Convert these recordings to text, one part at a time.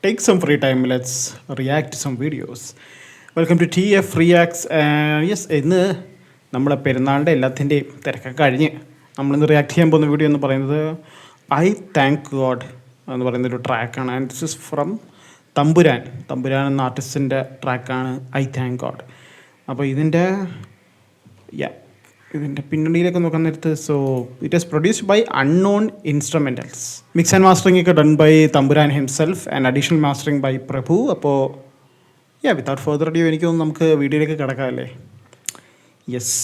take some free time. Let's react to some videos. Welcome to T F reacts. Yes, ഇന്ന് നമ്മളെ പെരുന്നാളിൻ്റെ എല്ലാത്തിൻ്റെയും തിരക്കൊക്കെ കഴിഞ്ഞ് നമ്മളിന്ന് റിയാക്ട് ചെയ്യാൻ പോകുന്ന വീഡിയോ എന്ന് പറയുന്നത് ഐ താങ്ക് ഗോഡ് എന്ന് പറയുന്നൊരു ട്രാക്കാണ്. And this is from Thampuran എന്ന ആർട്ടിസ്റ്റിൻ്റെ ട്രാക്കാണ് ഐ താങ്ക് ഗോഡ്. അപ്പോൾ ഇതിൻ്റെ പിന്നണിയിലേക്ക് നോക്കാൻ നേരത്ത് it is produced by unknown instrumentals. Mix and mastering ഒക്കെ done by Thampuran himself and additional mastering by Prabhu. അപ്പോൾ വിത്തൗട്ട് ഫർദർ ഡ്യൂ എനിക്ക് തോന്നുന്നു നമുക്ക് വീഡിയോയിലേക്ക് കിടക്കാമല്ലേ. Yes,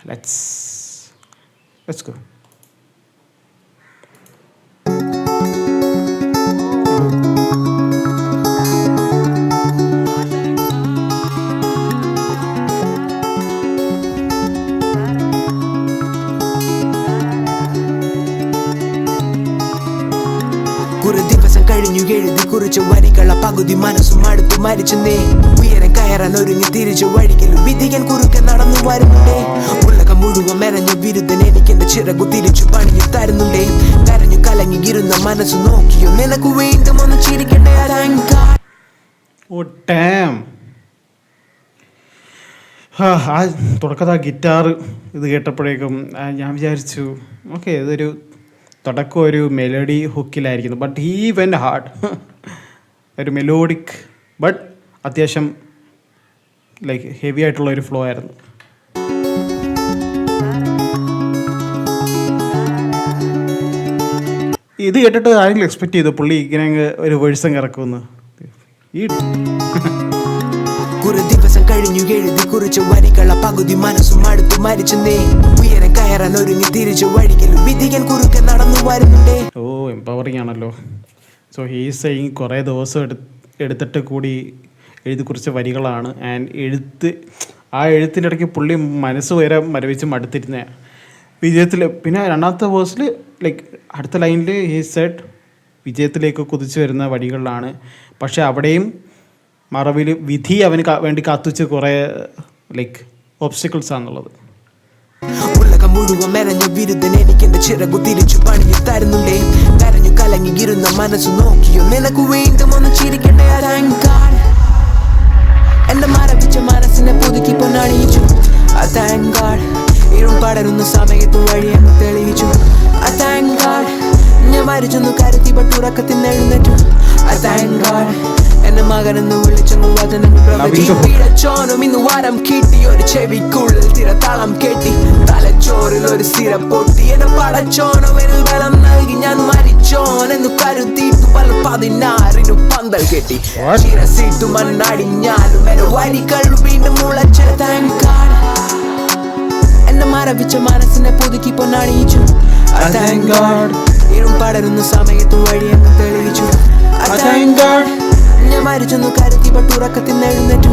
let's go. കുറെ ദിവസം കഴിഞ്ഞു എഴുതി കുറിച്ച് വരികള പകുതി മനസ്സും അടുത്തു മരിച്ചെന്നേ. ഉയരം കയറാൻ ഒരുങ്ങി തിരിച്ചു വഴിക്കൽ വിധികൻ കുറുക്കെ നടന്നു വരുന്നുണ്ടേ. ഉലകം മുഴുവൻ മെനഞ്ഞ ബിരുദൻ എനിക്കെന്റെ ചിറകു തിരിച്ചു പണിഞ്ഞു തരുന്നുണ്ടേ. കരഞ്ഞു കലങ്ങിയിരുന്ന മനസ്സു നോക്കിയോ നിനക്ക് വീണ്ടും ഒന്ന് ചിരിക്കണ്ടേ. തുടക്കത്തെ ഗിറ്റാർ ഇത് കേട്ടപ്പോഴേക്കും ഞാൻ വിചാരിച്ചു ഓക്കെ ഇതൊരു തുടക്കം ഒരു മെലഡി ഹുക്കിലായിരിക്കുന്നു. ബട്ട് ഈ വെൻ്റ് ഹാർഡ്, ഒരു മെലോഡിക് ബട്ട് അത്യാവശ്യം ലൈക്ക് ഹെവി ആയിട്ടുള്ള ഒരു ഫ്ലോ ആയിരുന്നു. ഇത് കേട്ടിട്ട് ആരെങ്കിലും എക്സ്പെക്ട് ചെയ്തു പുള്ളി ഇങ്ങനെ ഒരു വേഴ്സം ഇറക്കുമെന്ന്? കുറെ ദിവസം കഴിഞ്ഞു എഴുതി കുറിച്ച് വരികള പകുതി മനസ്സും അടുത്തു മരിച്ചെന്നേ. ഉയരം കയറാൻ ഒരുങ്ങി തിരിച്ചു വഴിക്കൽ വിധികൻ കുറുക്കെ നടന്നു വരുന്നുണ്ടേ. എംപവറിംഗ് ആണല്ലോ. സോ ഹീസ് സെയിങ് കുറേ ദിവസം എടുത്തിട്ട് കൂടി എഴുതി കുറിച്ച വരികളാണ്. ആൻഡ് എഴുത്തിൻ്റെ ഇടയ്ക്ക് പുള്ളി മനസ്സ് വരെ മരവിച്ച് മടുത്തിരുന്ന വിജയത്തിൽ. പിന്നെ രണ്ടാമത്തെ വേഴ്സിൽ ലൈക്ക് അടുത്ത ലൈനിൽ ഹീ സെഡ് വിജയത്തിലേക്ക് കുതിച്ചു വരുന്ന വരികളിലാണ്. പക്ഷേ അവിടെയും മറവിൽ വിധി അവന് വേണ്ടി കാത്തുവെച്ച് കുറേ ലൈക്ക് ഓബ്സ്റ്റക്കിൾസ് ആണുള്ളത്. ഉലകം മുഴുവൻ മെനഞ്ഞ ബിരുദൻ എനിക്കെന്റെ ചിറകു തിരിച്ചു പണിഞ്ഞു തരുന്നുണ്ടേ. കരഞ്ഞു കലങ്ങിയിരുന്ന മനസ്സു നോക്കിയോ നിനക്ക് വീണ്ടും ഒന്ന് ചിരിക്കണ്ടേ. എന്റെ മരവിച്ച മനസ്സിനെ പുതുക്കി പൊന്നണിയിച്ചു. ഇരുൾ പടരുന്ന സമയത്ത് വഴി അങ്ങ് തെളിയിച്ചു. ഞാൻ മരിച്ചൊന്നു കരുതി പട്ടുറക്കത്തിൽ എഴുന്നേറ്റു. എന്റെ മകനെന്ന് വിളിച്ചെന്നു വചനങ്ങൾ പ്രവചിച്ചോനും ഇന്ന് വരം കിട്ടി. ഒരു ചെവിക്കുള്ളിൽ തിരത്താളം കെട്ടി തലച്ചോറിൽ ഒരു സ്ഥിര പൊട്ടി. എന്നെ പടച്ചോനും എന്നിൽ ബലം നൽകി ഞാൻ മരിച്ചോൻ എന്ന് കരുതിയിട്ടു പല 16 പന്തൽ കെട്ടി. ശിരസിട്ടു മണ്ണടിഞ്ഞാലും എന്റെ വരികൾ വീണ്ടും മുളച്ച. എന്നെ മരവിച്ച മനസ്സിനെ പുതുക്കി പൊന്നണിയിച്ചു. ഇരുൾ പടരുന്ന സമയത്ത് വഴി അങ്ങ് തെളിയിച്ചു. ഞാൻ മരിച്ചൊന്നു കരുതി പട്ടുറക്കത്തിൽ എഴുന്നേറ്റു.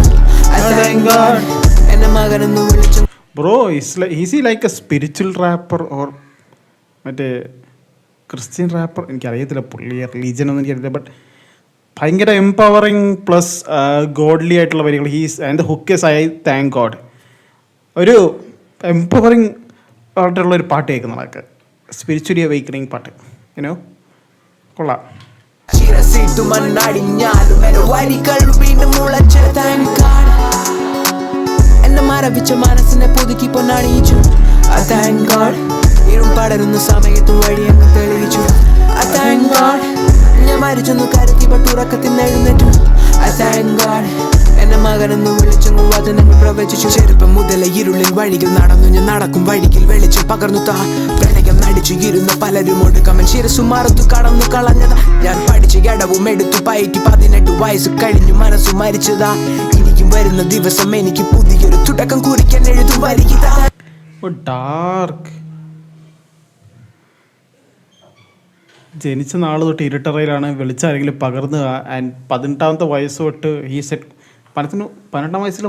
എന്നെ മകനെന്ന് വിളിച്ചു. Bro is he like a spiritual rapper or മറ്റേ ക്രിസ്ത്യൻ റാപ്പർ? എനിക്കറിയത്തില്ല പുള്ളി റിലീജിയൻ ഒന്നും എനിക്കറിയില്ല. ബട്ട് ഭയങ്കര എംപവറിങ് പ്ലസ് ഗോഡ്ലി ആയിട്ടുള്ള വരികൾ. He's and the hook is I thank God. ഒരു എംപവറിങ് ആയിട്ടുള്ള ഒരു പാട്ട് കേൾക്കുന്നതൊക്കെ സ്പിരിച്വലി അവേക്കണിങ് പാട്ട് കൊള്ളാം. ശിരസിട്ടു മണ്ണടിഞ്ഞാലും എന്റെ വരികൾ വീണ്ടും മുളച്ച. എന്നെ മരവിച്ച മനസ്സിനെ പുതുക്കി പൊന്നണിയിച്ചു. ഇരുൾ പടരുന്ന സമയത്ത് വഴി അങ്ങ് തെളിയിച്ചു. ഞാൻ മരിച്ചൊന്നു കരുതി പട്ടുറക്കത്തിൽ എഴുന്നേറ്റു. എന്നെ മകനെന്ന് വിളിച്ചെന്നു വചനങ്ങൾ പ്രവചിച്ചു. ചെറുപ്പം മുതലേ ഇരുളിൽ വഴികൾ നടന്നു ഞാൻ നടക്കും വഴിയിൽ വെളിച്ചം പകർന്നു താ. പ്രണയം നടിച്ചു ഇരുന്ന പലരും ഒടുക്കമൻ ശിരസു മറത്തു കടന്നു കളഞ്ഞതാ. ഞാൻ പഠിച്ച ഇടവും എടുത്തു പയറ്റി 18 വയസ്സ് കഴിഞ്ഞു മനസ്സു മരിച്ചതാ. എനിക്കും വരുന്ന ദിവസം എനിക്ക് പുതിയൊരു തുടക്കം കുറിക്കാൻ എഴുതും വരികതാ. ഡാർക്ക് ജനിച്ച നാൾ തൊട്ട് ഇരുട്ടറയിലാണ് വെളിച്ചാരെങ്കിലും പകർന്നു. ആൻഡ് 18ാമത്തെ വയസ്സ് തൊട്ട് ഈ സെറ്റ് 18ാം വയസ്സിൽ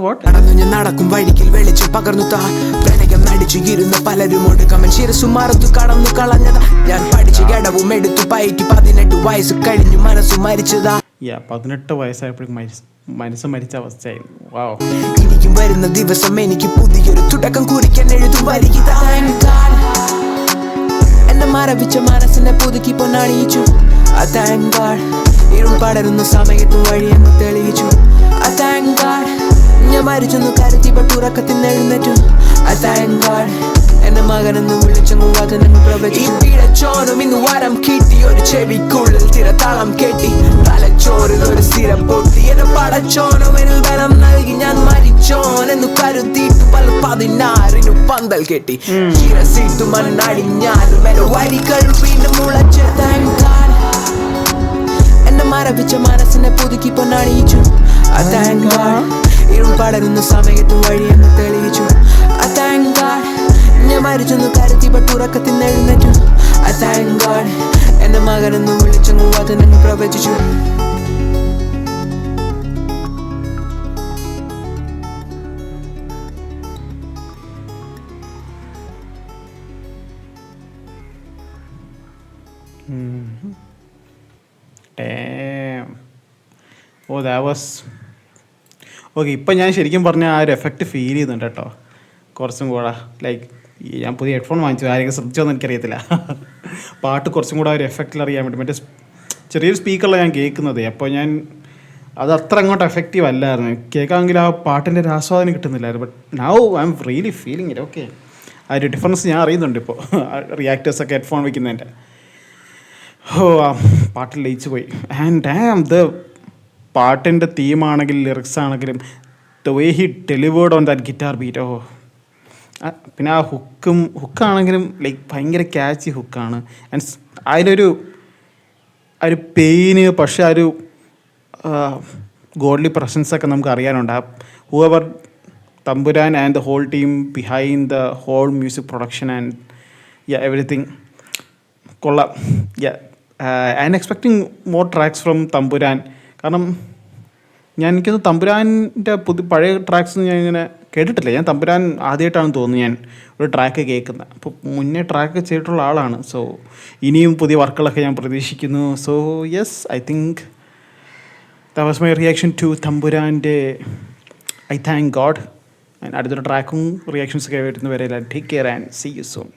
നടക്കും വഴിയിൽ വെളിച്ചം പകർന്നു താ. പ്രണയം നടിച്ചു ഇരുന്ന പലരും ഒടുക്കമൻ ശിരസു മറത്തു കടന്നു കളഞ്ഞതാ. ഞാൻ പഠിച്ച ഇടവും എടുത്തു പയറ്റി 18 വയസ്സ് കഴിഞ്ഞു മനസ്സു മരിച്ചതാ. 18 വയസ്സായപ്പോഴും മനസ്സ് മരിച്ച അവസ്ഥയായിരുന്നു. എനിക്കും വരുന്ന ദിവസം എനിക്ക് പുതിയൊരു തുടക്കം കുറിക്കാൻ എഴുതും വരികതാ. എന്നെ മരവിച്ച മനസ്സിനെ പുതുക്കി പൊന്നണിയിച്ചു. ഇരുൾ പടരുന്ന സമയത്ത് വഴിയെന്ന് തെളിയിച്ചു. I thank God. ഞാൻ മരിച്ചെന്നു കരുതി ഉറക്കത്തിൽ എഴുന്നേറ്റു. I thank God. എന്റെ മകനെന്ന് വിളിച്ചെങ്ങും വചനങ്ങൾ പ്രവചിച്ചു. പിഴച്ചോനും ഇന്ന് വരം കിട്ടി, ഒരു ചെവിക്കുള്ളിൽ തിരത്താളം കെട്ടി, തലച്ചോറിൽ ഒരു സ്ഥിര പൊട്ടി. എന്നെ പടച്ചോനും എന്നിൽ ബലം നൽകി, ഞാൻ മരിച്ചോൻ എന്ന് കരുതിയിട്ടു പല 16 പന്തൽ കെട്ടി. ശിരസിട്ടു മണ്ണടിഞ്ഞാലും എന്റെ വരികൾ വീണ്ടും മുളച്ച്. Thank God. എന്നെ മരവിച്ച മനസ്സിനെ പുതുക്കി പൊന്നണിയിച്ചു. I thank God. ഇരുൾ പടരുന്ന സമയത്ത് വഴിയെന്ന് തെളിയിച്ചു. I thank God. ഞാൻ മരിച്ചെന്നു കരുതി ഉറക്കത്തിൽ എഴുന്നേറ്റു. I thank God. എന്റെ മകനെന്ന് വിളിച്ചെങ്ങും വചനങ്ങൾ പ്രവചിച്ചു. Damn. Oh, that was... okay, ഇപ്പം ഞാൻ ശരിക്കും പറഞ്ഞാൽ ആ ഒരു എഫക്റ്റ് ഫീൽ ചെയ്യുന്നുണ്ട് കേട്ടോ, കുറച്ചും കൂടെ. ലൈക്ക് ഞാൻ പുതിയ ഹെഡ്ഫോൺ വാങ്ങിച്ചു, ആരെങ്കിലും ശ്രദ്ധിച്ചോന്ന് എനിക്കറിയത്തില്ല. പാട്ട് കുറച്ചും കൂടെ ആ ഒരു എഫക്റ്റിൽ അറിയാൻ വേണ്ടി മറ്റേ ചെറിയൊരു സ്പീക്കറിലാണ് ഞാൻ കേൾക്കുന്നത്. അപ്പോൾ ഞാൻ അത് അത്ര അങ്ങോട്ട് എഫക്റ്റീവ് അല്ലായിരുന്നു കേൾക്കാമെങ്കിൽ. ആ പാട്ടിൻ്റെ ഒരു ആസ്വാദനം കിട്ടുന്നില്ലായിരുന്നു. But now I am really feeling it. Okay, ആ ഒരു ഡിഫറൻസ് ഞാൻ അറിയുന്നുണ്ട് ഇപ്പോൾ റിയാക്ടേഴ്സൊക്കെ ഹെഡ്ഫോൺ വയ്ക്കുന്നതിൻ്റെ. ഓ, ആ പാട്ടിൽ ലയിച്ചു പോയി. ആൻഡ് ഡാം, ദ പാട്ടിൻ്റെ തീമാണെങ്കിലും ലിറിക്സ് ആണെങ്കിലും the way he delivered on that guitar beat. Oh, പിന്നെ ആ ഹുക്കാണെങ്കിലും ലൈക്ക് ഭയങ്കര ക്യാച്ചി ഹുക്കാണ്. ആൻഡ് അതിലൊരു പെയിന്, പക്ഷേ ആ ഒരു ഗോഡ്ലി പ്രസൻസൊക്കെ നമുക്ക് അറിയാനുണ്ട്. ആ whoever Thampuran and the whole team behind the whole music production and everything കൊള്ളാം. I am expecting more tracks from Thampuran. കാരണം എനിക്കൊന്ന് തമ്പുരാൻ്റെ പഴയ ട്രാക്സ് ഞാൻ ഇങ്ങനെ കേട്ടിട്ടില്ല. ഞാൻ തമ്പുരാൻ ആദ്യമായിട്ടാണ് തോന്നുന്നു ഞാൻ ഒരു ട്രാക്ക് കേൾക്കുന്നത്. അപ്പോൾ മുന്നേ ട്രാക്ക് ചെയ്തിട്ടുള്ള ആളാണ്. സോ ഇനിയും പുതിയ വർക്കുകളൊക്കെ ഞാൻ പ്രതീക്ഷിക്കുന്നു. So yes, I think that was my reaction to തമ്പുരാൻ്റെ ഐ താങ്ക് ഗോഡ്. അടുത്തൊരു ട്രാക്കും റിയാക്ഷൻസൊക്കെ വരുന്നവരെ take care and see you soon.